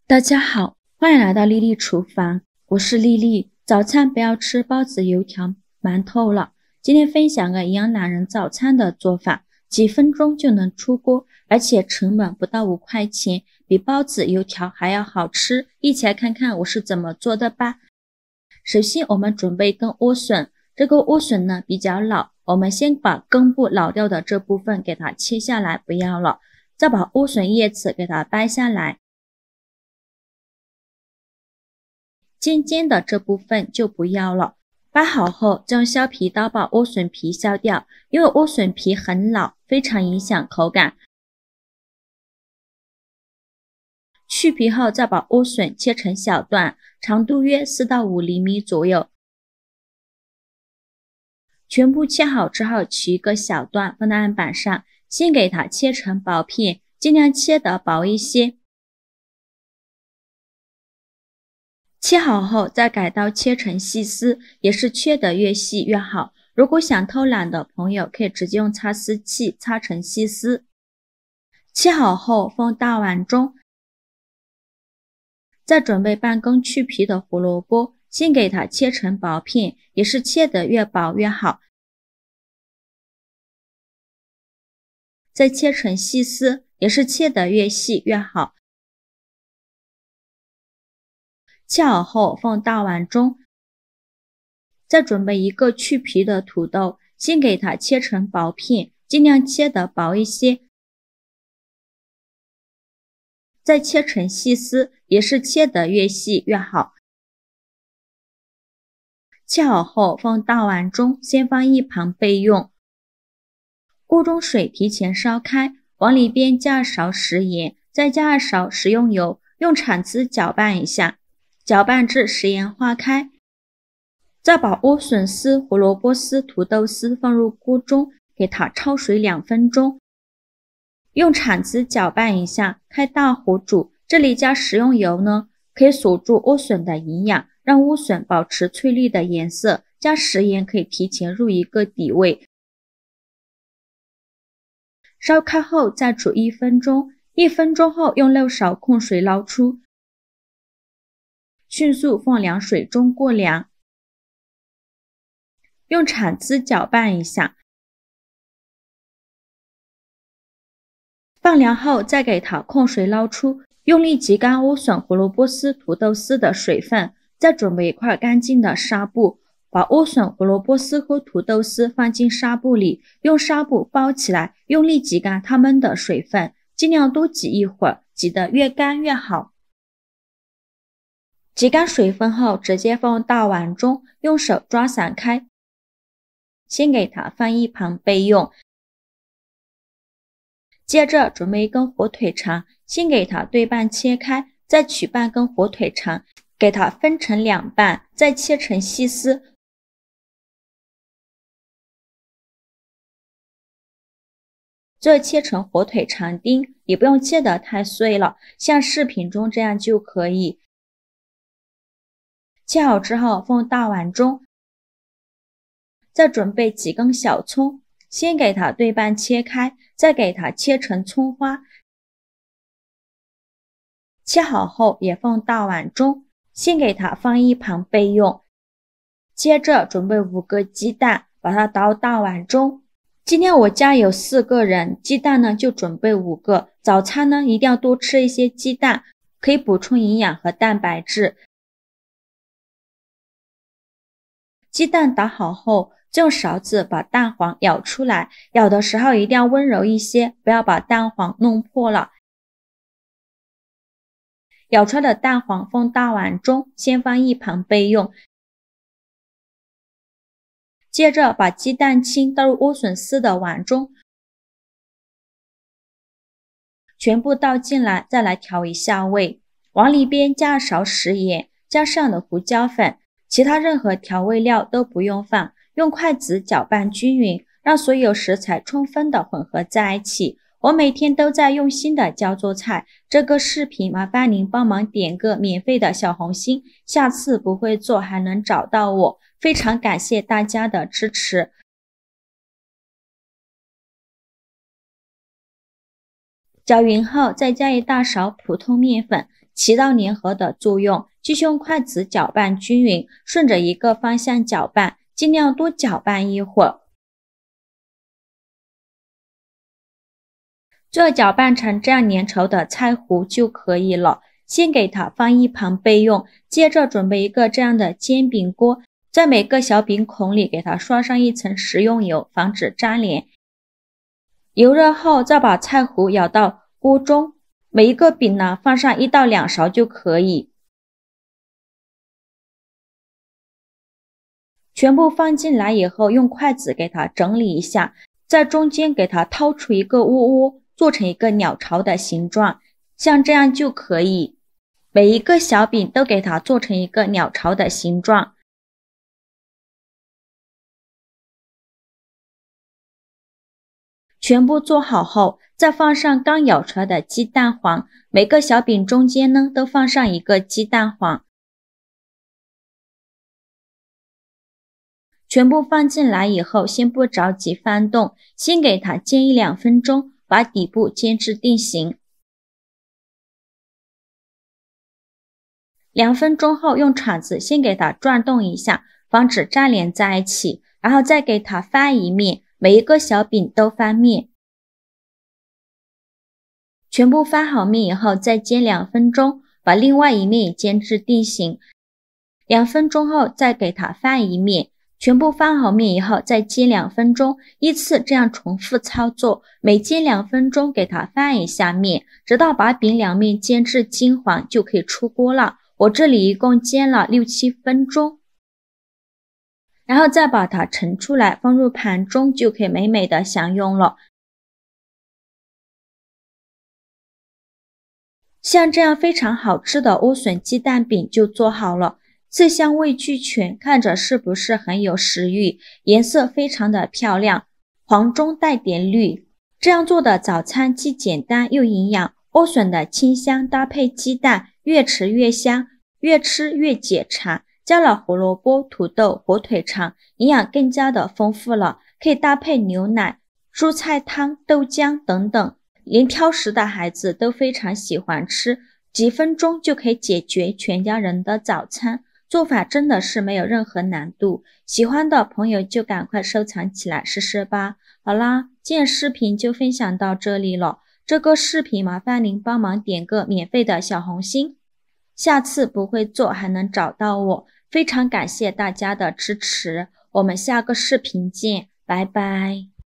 大家好，欢迎来到丽丽厨房，我是丽丽。早餐不要吃包子、油条、馒头了。今天分享个营养懒人早餐的做法，几分钟就能出锅，而且成本不到5块钱，比包子、油条还要好吃。一起来看看我是怎么做的吧。首先我们准备一根莴笋，这个莴笋呢比较老，我们先把根部老掉的这部分给它切下来，不要了，再把莴笋叶子给它掰下来。尖尖的这部分就不要了，掰好后再用削皮刀把莴笋皮削掉，因为莴笋皮很老，非常影响口感。去皮后再把莴笋切成小段，长度约4到5厘米左右。全部切好之后取一个小段放在案板上，先给它切成薄片，尽量切得薄一些。切好后再改刀切成细丝，也是切得越细越好。如果想偷懒的朋友可以直接用擦丝器擦成细丝。切好后放大碗中，再准备半根去皮的胡萝卜，先给它切成薄片，也是切得越薄越好。再切成细丝，也是切得越细越好。切好后放大碗中，再准备一个去皮的土豆，先给它切成薄片，尽量切得薄一些。再切成细丝，也是切得越细越好。切好后放大碗中，先放一旁备用。锅中水提前烧开，往里边加2勺食盐，再加2勺食用油，用铲子搅拌一下，搅拌至食盐化开。再把莴笋丝、胡萝卜丝、土豆丝放入锅中，给它焯水2分钟。用铲子搅拌一下，开大火煮。这里加食用油呢，可以锁住莴笋的营养，让莴笋保持翠绿的颜色。加食盐可以提前入一个底味。烧开后再煮1分钟，1分钟后用漏勺控水捞出，迅速放凉水中过凉。用铲子搅拌一下，放凉后再给它控水捞出，用力挤干莴笋、胡萝卜丝、土豆丝的水分，再准备一块干净的纱布，把莴笋、胡萝卜丝和土豆丝放进纱布里，用纱布包起来，用力挤干它们的水分，尽量多挤一会儿，挤得越干越好。挤干水分后直接放大碗中，用手抓散开，先给它放一旁备用。接着准备一根火腿肠，先给它对半切开，再取半根火腿肠，给它分成2半，再切成细丝。这切成火腿肠丁，也不用切得太碎了，像视频中这样就可以。切好之后放大碗中，再准备几根小葱，先给它对半切开，再给它切成葱花。切好后也放大碗中，先给它放一旁备用。接着准备5个鸡蛋，把它倒大碗中。今天我家有4个人，鸡蛋呢就准备5个。早餐呢一定要多吃一些鸡蛋，可以补充营养和蛋白质。鸡蛋打好后，再用勺子把蛋黄舀出来，舀的时候一定要温柔一些，不要把蛋黄弄破了。舀出来的蛋黄放大碗中，先放一旁备用。接着把鸡蛋清倒入莴笋丝的碗中，全部倒进来，再来调一下味。往里边加2勺食盐，加上的胡椒粉，其他任何调味料都不用放，用筷子搅拌均匀，让所有食材充分的混合在一起。我每天都在用心的教做菜，这个视频麻烦您帮忙点个免费的小红心，下次不会做还能找到我。非常感谢大家的支持。搅匀后再加1大勺普通面粉，起到粘合的作用。继续用筷子搅拌均匀，顺着一个方向搅拌，尽量多搅拌一会儿。最后搅拌成这样粘稠的菜糊就可以了，先给它放一旁备用。接着准备一个这样的煎饼锅，在每个小饼孔里给它刷上一层食用油，防止粘连。油热后再把菜糊舀到锅中，每一个饼呢放上1到2勺就可以。全部放进来以后，用筷子给它整理一下，在中间给它掏出一个窝窝，做成一个鸟巢的形状，像这样就可以。每一个小饼都给它做成一个鸟巢的形状。全部做好后，再放上刚舀出来的鸡蛋黄，每个小饼中间呢都放上一个鸡蛋黄。全部放进来以后，先不着急翻动，先给它煎1-2分钟，把底部煎至定型。2分钟后，用铲子先给它转动一下，防止粘连在一起，然后再给它翻一面，每一个小饼都翻面。全部翻好面以后，再煎2分钟，把另外一面也煎至定型。2分钟后，再给它翻一面。全部翻好面以后，再煎2分钟，依次这样重复操作，每煎2分钟给它翻一下面，直到把饼两面煎至金黄就可以出锅了。我这里一共煎了6-7分钟，然后再把它盛出来，放入盘中，就可以美美的享用了。像这样非常好吃的莴笋鸡蛋饼就做好了。色香味俱全，看着是不是很有食欲？颜色非常的漂亮，黄中带点绿。这样做的早餐既简单又营养，莴笋的清香搭配鸡蛋，越吃越香，越吃越解馋。加了胡萝卜、土豆、火腿肠，营养更加的丰富了，可以搭配牛奶、蔬菜汤、豆浆等等，连挑食的孩子都非常喜欢吃，几分钟就可以解决全家人的早餐。做法真的是没有任何难度，喜欢的朋友就赶快收藏起来试试吧。好啦，今天视频就分享到这里了。这个视频麻烦您帮忙点个免费的小红心，下次不会做还能找到我。非常感谢大家的支持，我们下个视频见，拜拜。